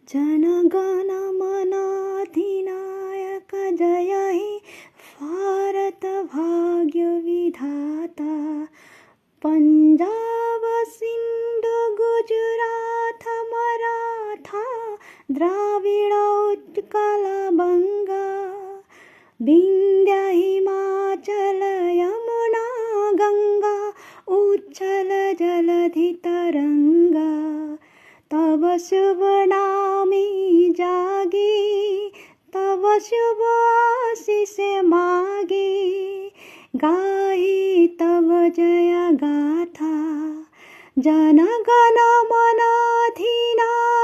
जनगण मन अधिनायक जय हे भारत भाग्य विधाता। पंजाब सिंधु गुजरात मराठा द्राविड़ उत्कल बंगा विंध्य हिमाचल यमुना गंगा उच्छल जलधि तरंगा। तब शुभ नामी जागी तब शुभ आशीष मागी। गाही तब जय गाथा जन गण मन अधिनायक